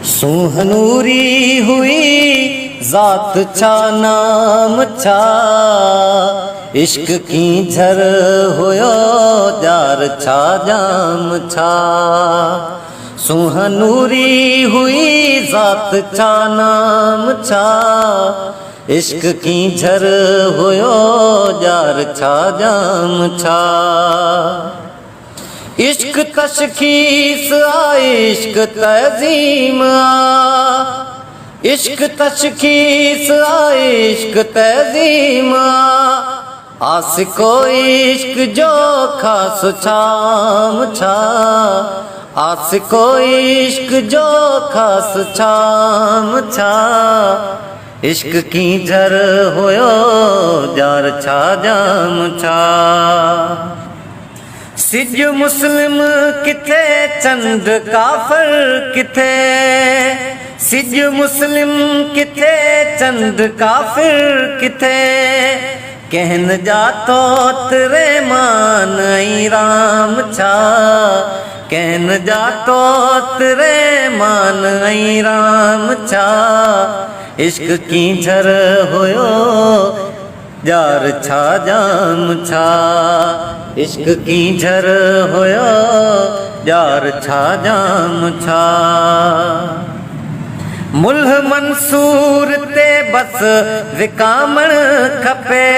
सुहनूरी हुई ज़ात छा नाम छा, इश्क की झर हुयो जार छा जाम छा। सुहनूरी हुई ज़ात छा नाम छा, इश्क की झर हुयो जार छा जाम छा। इश्क तशखीस आ, इश्क तज़ीम आ, इश्क तशखीस आ, इश्क तज़ीम आ। आशिको इश्क जो खास छाम छा, आशिको इश्क जो खास छाम छा। इश्क की झर हुयो जार छा जाम छा। सिज मुस्लिम किथे चंद काफिर किथे, सिज मुस्लिम किथे चंद काफिर किथे। कहन जातो तेरे मान आई राम छा, कहन जातो तेरे मान आई राम छा। इश्क की झर हुयो जार छा जाम छा, इश्क की झर हुयो जार छा जाम छा। मुल्ह मंसूर ते बस विकामण खपे।